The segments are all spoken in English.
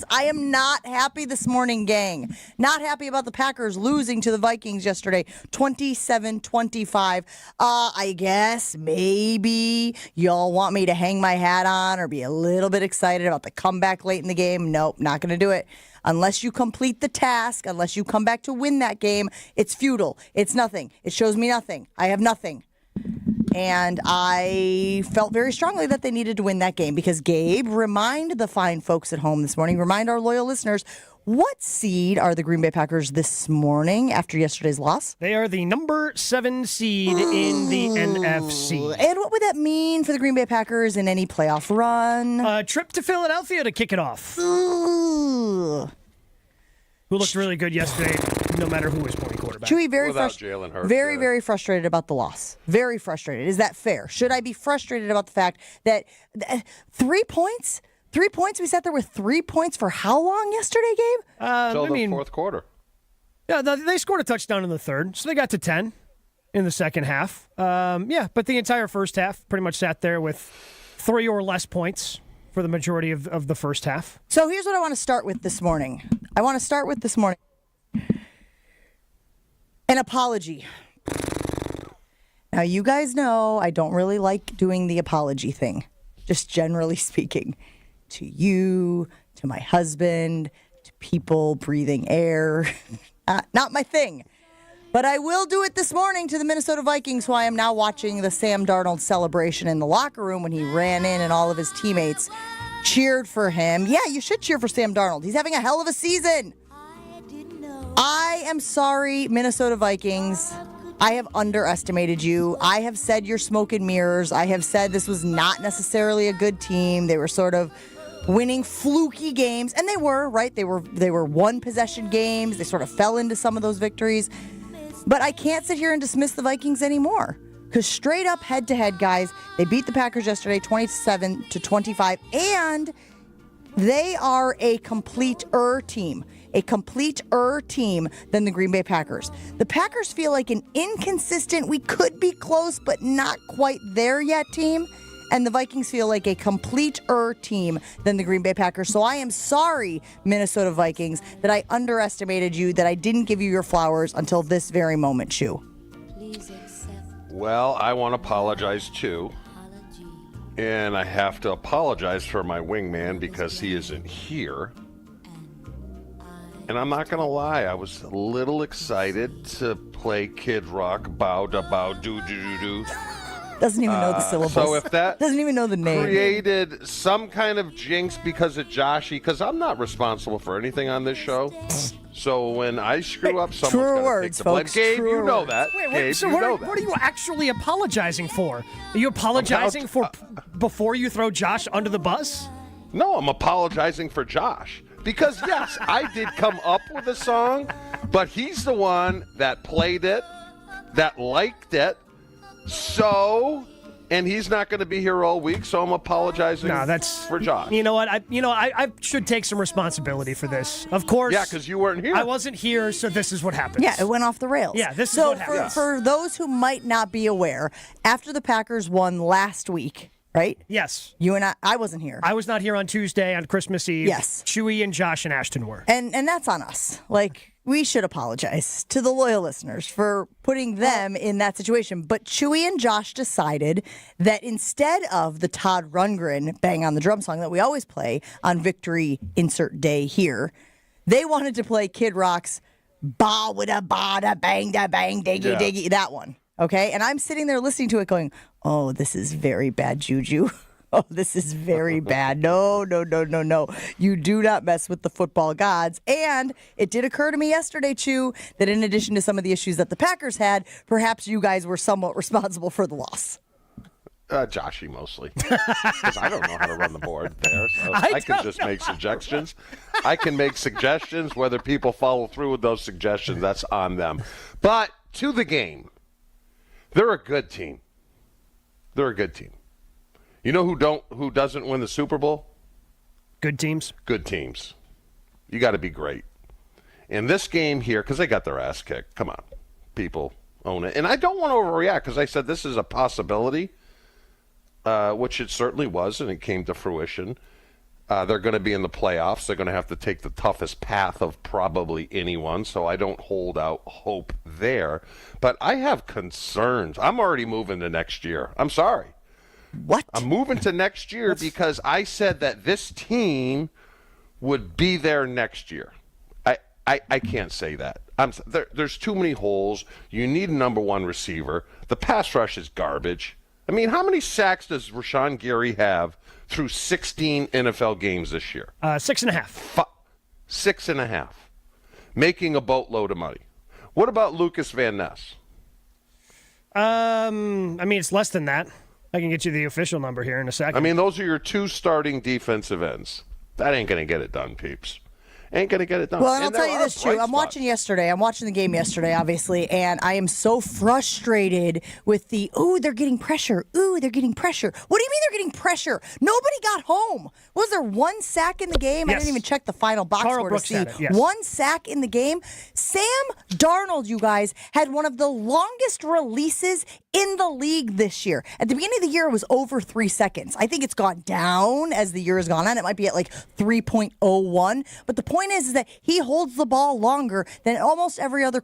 I am not happy this morning, gang. Not happy about the Packers losing to the Vikings yesterday, 27-25. I guess maybe y'all want me to hang my hat on or be a little bit excited about the comeback late in the game. Nope, not going to do it. Unless you complete the task, unless you come back to win that game, it's futile. It's nothing. It shows me nothing. I have nothing. And I felt very strongly that they needed to win that game because, Gabe, remind the fine folks at home this morning, remind our loyal listeners, what seed are the Green Bay Packers this morning after yesterday's loss? They are the number 7 seed in the NFC. And what would that mean for the Green Bay Packers in any playoff run? A trip to Philadelphia to kick it off. Ooh. Who looked really good yesterday, no matter who was playing quarterback. Chewy, very Very frustrated about the loss. Very frustrated. Is that fair? Should I be frustrated about the fact that 3 points? 3 points? We sat there with 3 points for how long yesterday, Gabe? Until the fourth quarter. Yeah, they scored a touchdown in the third, so they got to 10 in the second half. But the entire first half pretty much sat there with 3 or less points for the majority of the first half. So here's what I want to start with this morning. An apology. Now, you guys know I don't really like doing the apology thing, just generally speaking. To you, to my husband, to people breathing air. Not my thing. But I will do it this morning to the Minnesota Vikings, who I am now watching the Sam Darnold celebration in the locker room when he ran in and all of his teammates cheered for him. Yeah, you should cheer for Sam Darnold. He's having a hell of a season. I am sorry, Minnesota Vikings. I have underestimated you. I have said you're smoke and mirrors. I have said this was not necessarily a good team. They were sort of winning fluky games, and they were, right? They were one-possession games. They sort of fell into some of those victories. But I can't sit here and dismiss the Vikings anymore. Because straight up, head-to-head, guys, they beat the Packers yesterday 27-25, and they are a completer team. A completer team than the Green Bay Packers. The Packers feel like an inconsistent, we could be close, but not quite there yet team. And the Vikings feel like a completer team than the Green Bay Packers. So I am sorry, Minnesota Vikings, that I underestimated you, that I didn't give you your flowers until this very moment, Chew. Well, I want to apologize too. And I have to apologize for my wingman because he isn't here. And I'm not going to lie, I was a little excited to play Kid Rock, bow-da-bow-do-do-do-do. Doesn't even know the syllables. So if that doesn't even know the name. Created some kind of jinx because of Joshy, because I'm not responsible for anything on this show. So when I screw up, someone's going to take the blame. Gabe, you know that. Wait, so what are you actually apologizing for? Are you apologizing for before you throw Josh under the bus? No, I'm apologizing for Josh. Because, yes, I did come up with a song, but he's the one that played it, that liked it. So, and he's not going to be here all week, so I'm apologizing for Josh. You know what? I should take some responsibility for this. Of course. Yeah, because you weren't here. I wasn't here, so this is what happens. Yeah, it went off the rails. Yeah, this is what happens. So for those who might not be aware, after the Packers won last week, right? Yes. You and I wasn't here. I was not here on Tuesday on Christmas Eve. Yes. Chewy and Josh and Ashton were. And that's on us. Like, we should apologize to the loyal listeners for putting them in that situation. But Chewy and Josh decided that instead of the Todd Rundgren Bang on the Drum song that we always play on Victory Insert Day here, they wanted to play Kid Rock's ba da ba da bang da bang diggy diggy, that one. Okay, and I'm sitting there listening to it going, oh, this is very bad juju. Oh, this is very bad. No. You do not mess with the football gods. And it did occur to me yesterday, Chew, that in addition to some of the issues that the Packers had, perhaps you guys were somewhat responsible for the loss. Joshy mostly. Because I don't know how to run the board there. So I can just make suggestions. I can make suggestions. Whether people follow through with those suggestions, that's on them. But to the game. They're a good team. They're a good team. You know who doesn't win the Super Bowl? Good teams. Good teams. You got to be great. In this game here, because they got their ass kicked. Come on. People own it. And I don't want to overreact because I said this is a possibility, which it certainly was, and it came to fruition. They're going to be in the playoffs. They're going to have to take the toughest path of probably anyone, so I don't hold out hope there. But I have concerns. I'm already moving to next year. I'm sorry. What? I'm moving to next year because I said that this team would be there next year. I can't say that. There's too many holes. You need a number one receiver. The pass rush is garbage. I mean, how many sacks does Rashawn Gary have through 16 NFL games this year? 6.5. 6.5. Making a boatload of money. What about Lucas Van Ness? I mean, it's less than that. I can get you the official number here in a second. I mean, those are your two starting defensive ends. That ain't going to get it done, peeps. Ain't going to get it done. Well, and I'll tell you this, too. I'm watching the game yesterday, obviously, and I am so frustrated with the, they're getting pressure. They're getting pressure. What do you mean they're getting pressure? Nobody got home. Was there one sack in the game? Yes. I didn't even check the final box score to see. Yes. One sack in the game. Sam Darnold, you guys, had one of the longest releases in the league this year. At the beginning of the year, it was over 3 seconds. I think it's gone down as the year has gone on. It might be at like 3.01. But the point is that he holds the ball longer than almost every other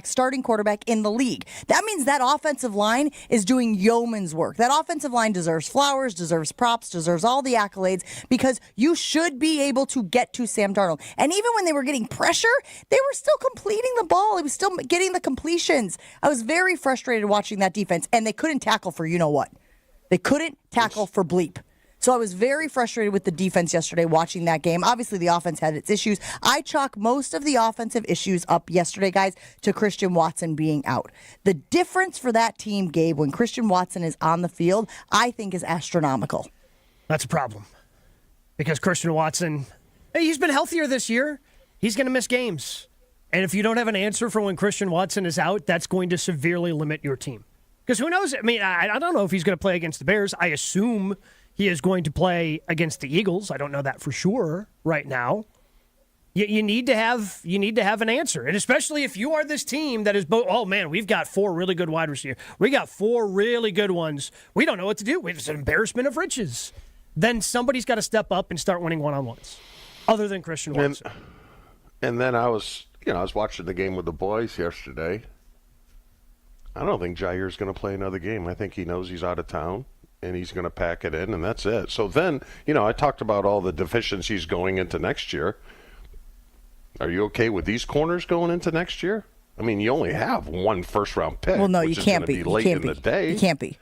starting quarterback in the league. That means that offensive line is doing yeoman's work. That offensive line deserves flowers, deserves props, deserves all the accolades because you should be able to get to Sam Darnold. And even when they were getting pressure, they were still completing the ball. He was still getting the completions. I was very frustrated watching that defense, and they couldn't tackle for you-know-what. They couldn't tackle for bleep. So I was very frustrated with the defense yesterday watching that game. Obviously, the offense had its issues. I chalk most of the offensive issues up yesterday, guys, to Christian Watson being out. The difference for that team, Gabe, when Christian Watson is on the field, I think is astronomical. That's a problem. Because Christian Watson, he's been healthier this year. He's going to miss games. And if you don't have an answer for when Christian Watson is out, that's going to severely limit your team. Because who knows? I mean, I don't know if he's going to play against the Bears. I assume he is going to play against the Eagles. I don't know that for sure right now. You need to have an answer, and especially if you are this team that is both. Oh man, we've got 4 really good wide receivers. We got 4 really good ones. We don't know what to do. It's an embarrassment of riches. Then somebody's got to step up and start winning one-on-ones, other than Christian Watson. And then I was watching the game with the boys yesterday. I don't think Jair's going to play another game. I think he knows he's out of town. And he's going to pack it in, and that's it. So then, I talked about all the deficiencies going into next year. Are you okay with these corners going into next year? I mean, you only have one first-round pick. Well, no, which you can't be. Late in the day. You can't be.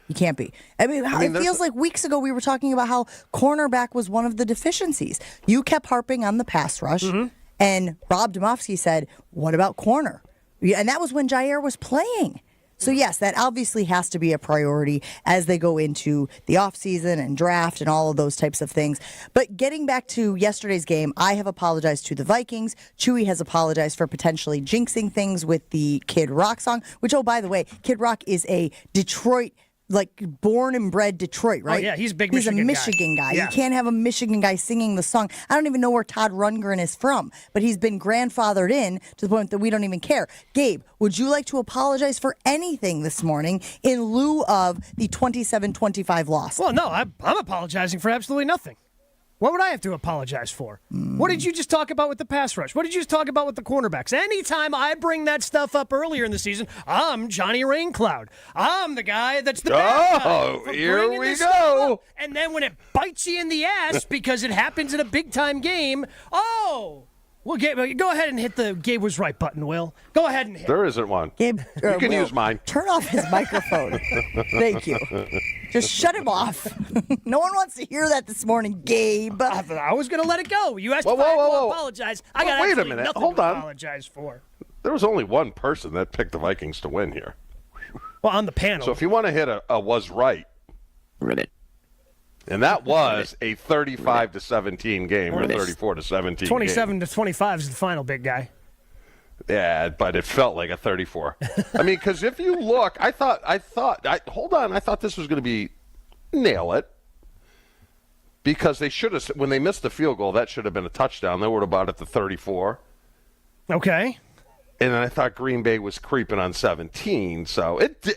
I mean, it feels like weeks ago we were talking about how cornerback was one of the deficiencies. You kept harping on the pass rush, and Rob Domofsky said, what about corner? And that was when Jair was playing. So, yes, that obviously has to be a priority as they go into the offseason and draft and all of those types of things. But getting back to yesterday's game, I have apologized to the Vikings. Chewy has apologized for potentially jinxing things with the Kid Rock song, which, oh, by the way, Kid Rock is a Detroit, born and bred Detroit, right? Oh, yeah, he's a big Michigan guy. He's a Michigan guy. Yeah. You can't have a Michigan guy singing the song. I don't even know where Todd Rundgren is from, but he's been grandfathered in to the point that we don't even care. Gabe, would you like to apologize for anything this morning in lieu of the 27-25 loss? Well, no, I'm apologizing for absolutely nothing. What would I have to apologize for? What did you just talk about with the pass rush? What did you just talk about with the cornerbacks? Anytime I bring that stuff up earlier in the season, I'm Johnny Raincloud. I'm the guy that's the bad guy for here bringing we this go. stuff up. And then when it bites you in the ass because it happens in a big-time game, well, Gabe, go ahead and hit the Gabe was right button, Will. Go ahead and hit. There isn't one. Gabe, you can use mine. Turn off his microphone. Thank you. Just shut him off. No one wants to hear that this morning, Gabe. I was going to let it go. You asked if I had to apologize. I got wait a absolutely minute. nothing Hold to on. apologize for. There was only one person that picked the Vikings to win here. Well, on the panel. So if you want to hit a was right. Read it. And that was a 35-17 game or 34-17 27 to 25 is the final, big guy. Yeah, but it felt like a 34. I mean, because if you look, I thought this was going to be nail it. Because they should have, when they missed the field goal, that should have been a touchdown. They were about at the 34. Okay. And then I thought Green Bay was creeping on 17, so it did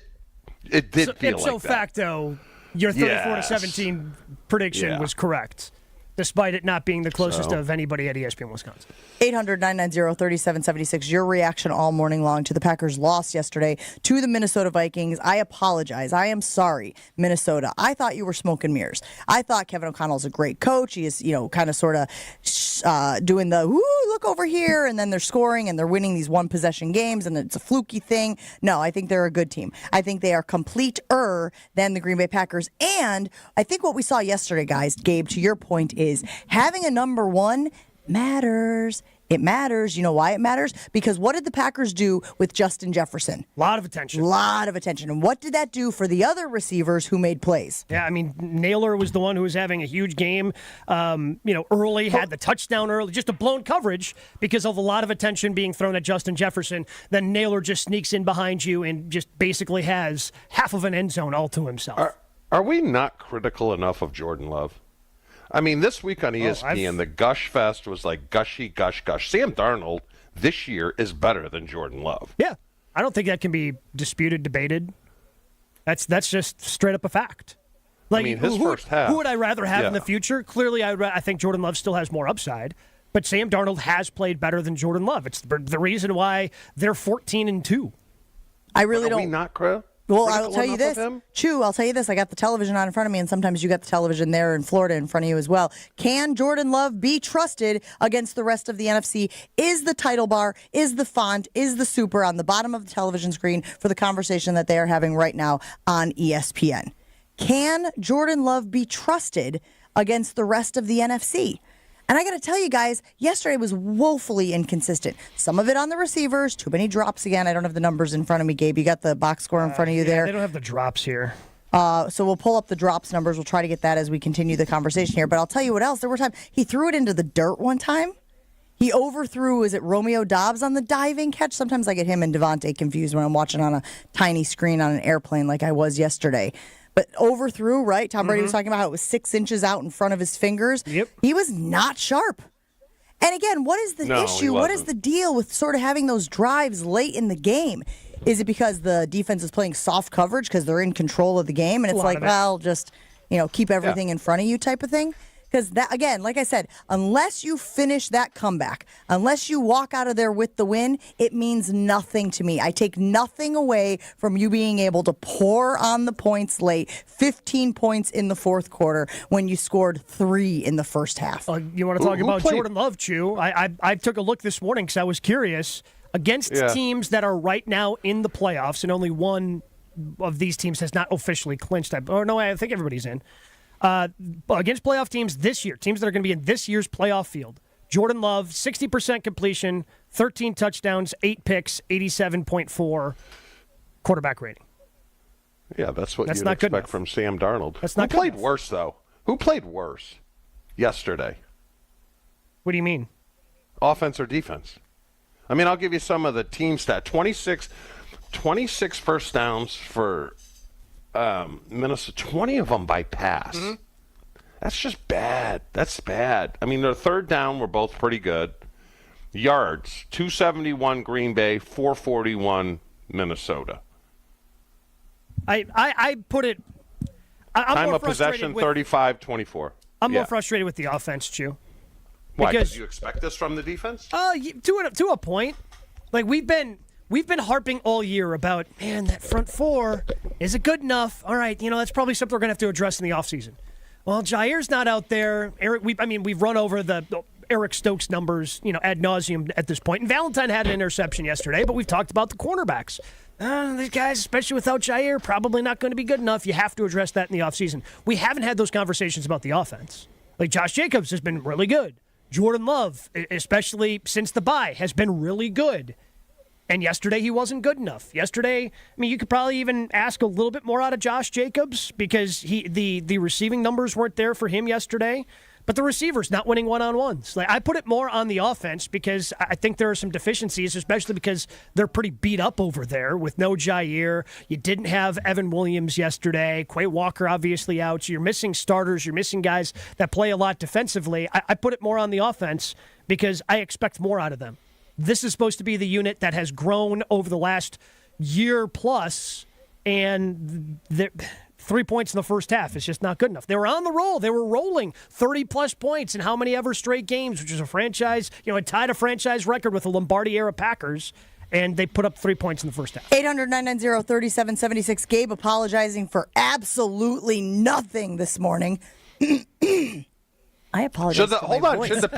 feel like that. Ipso facto, your 34-17 prediction was correct. despite it not being the closest of anybody at ESPN Wisconsin. 800-990-3776. Your reaction all morning long to the Packers' loss yesterday to the Minnesota Vikings. I apologize. I am sorry, Minnesota. I thought you were smoke and mirrors. I thought Kevin O'Connell's a great coach. He is, kind of sort of doing the, look over here, and then they're scoring and they're winning these one-possession games, and it's a fluky thing. No, I think they're a good team. I think they are complete-er than the Green Bay Packers. And I think what we saw yesterday, guys, Gabe, to your point, is having a number one matters. It matters. You know why it matters? Because what did the Packers do with Justin Jefferson? A lot of attention. And what did that do for the other receivers who made plays? Yeah, I mean, Naylor was the one who was having a huge game, early, had the touchdown early, just a blown coverage because of a lot of attention being thrown at Justin Jefferson. Then Naylor just sneaks in behind you and just basically has half of an end zone all to himself. Are we not critical enough of Jordan Love? I mean, this week on ESPN, the Gush Fest was like gushy, gush, gush. Sam Darnold this year is better than Jordan Love. Yeah. I don't think that can be disputed, debated. That's just straight up a fact. Like, I mean, his first half. Who would I rather have in the future? Clearly, I think Jordan Love still has more upside. But Sam Darnold has played better than Jordan Love. It's the reason why they're 14-2. I really don't. Are we not, Chris? Well, I'll tell you this, Chew, I'll tell you this. I got the television on in front of me, and sometimes you got the television there in Florida in front of you as well. Can Jordan Love be trusted against the rest of the NFC? Is the title bar, is the font, is the super on the bottom of the television screen for the conversation that they are having right now on ESPN? Can Jordan Love be trusted against the rest of the NFC? And I got to tell you guys, yesterday was woefully inconsistent. Some of it on the receivers, too many drops again. I don't have the numbers in front of me, Gabe. You got the box score in front of you there. They don't have the drops here. So we'll pull up the drops numbers. We'll try to get that as we continue the conversation here. But I'll tell you what else. There were times he threw it into the dirt one time. He overthrew, is it Romeo Doubs on the diving catch? Sometimes I get him and Devontae confused when I'm watching on a tiny screen on an airplane like I was yesterday. But overthrew, right? Tom Brady was talking about how it was 6 inches out in front of his fingers. Yep. He was not sharp. And again, what is the issue? What is the deal with sort of having those drives late in the game? Is it because the defense is playing soft coverage because they're in control of the game? And it's like, well, just, keep everything in front of you type of thing? Because that, again, like I said, unless you finish that comeback, unless you walk out of there with the win, it means nothing to me. I take nothing away from you being able to pour on the points late, 15 points in the fourth quarter when you scored 3 in the first half. You want to talk about Jordan Love, Chew? I took a look this morning because I was curious. Against teams that are right now in the playoffs, and only one of these teams has not officially clinched. I think everybody's in. Against playoff teams this year, teams that are going to be in this year's playoff field, Jordan Love, 60% completion, 13 touchdowns, 8 picks, 87.4 quarterback rating. Yeah, that's what you'd expect from Sam Darnold. That's not Who played worse, though? Who played worse yesterday? What do you mean? Offense or defense? I mean, I'll give you some of the team stat. 26 first downs for Minnesota, 20 of them by pass. Mm-hmm. That's just bad. That's bad. I mean, their third down were both pretty good. Yards, 271 Green Bay, 441 Minnesota. I put it... Time of possession, 35-24. I'm more frustrated with the offense, Chew. Why? Because you expect this from the defense? To a point. Like, we've been harping all year about, man, that front four, is it good enough? All right, that's probably something we're going to have to address in the offseason. Well, Jair's not out there. We've run over the Eric Stokes numbers, ad nauseum at this point. And Valentine had an interception yesterday, but we've talked about the cornerbacks. These guys, especially without Jair, probably not going to be good enough. You have to address that in the offseason. We haven't had those conversations about the offense. Like, Josh Jacobs has been really good. Jordan Love, especially since the bye, has been really good. And yesterday he wasn't good enough. Yesterday, you could probably even ask a little bit more out of Josh Jacobs because the receiving numbers weren't there for him yesterday. But the receivers not winning one-on-ones. Like, I put it more on the offense because I think there are some deficiencies, especially because they're pretty beat up over there with no Jair. You didn't have Evan Williams yesterday. Quay Walker obviously out. So you're missing starters. You're missing guys that play a lot defensively. I put it more on the offense because I expect more out of them. This is supposed to be the unit that has grown over the last year plus, and 3 points in the first half is just not good enough. They were on the roll. They were rolling 30-plus points in how many ever straight games, which is a franchise, it tied a franchise record with the Lombardi-era Packers, and they put up 3 points in the first half. 800-990-3776. Gabe apologizing for absolutely nothing this morning. I apologize. Hold on. Should the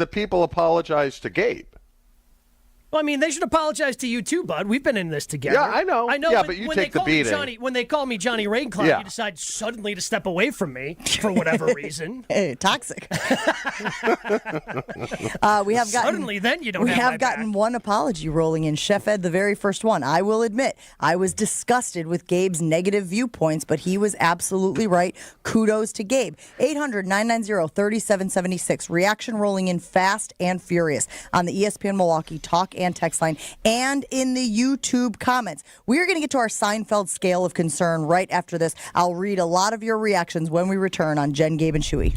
people apologize to Gabe? Well, they should apologize to you too, bud. We've been in this together. Yeah, I know. Yeah, but you take the beating. When they call me Johnny Raincloud, you decide suddenly to step away from me for whatever reason. Hey, toxic. Suddenly, then you don't have my back. We have gotten one apology rolling in. Chef Ed, the very first one. I will admit, I was disgusted with Gabe's negative viewpoints, but he was absolutely right. Kudos to Gabe. 800-990-3776. Reaction rolling in fast and furious on the ESPN Milwaukee talk and text line, and in the YouTube comments. We are going to get to our Seinfeld scale of concern right after this. I'll read a lot of your reactions when we return on Jen, Gabe, and Shuey.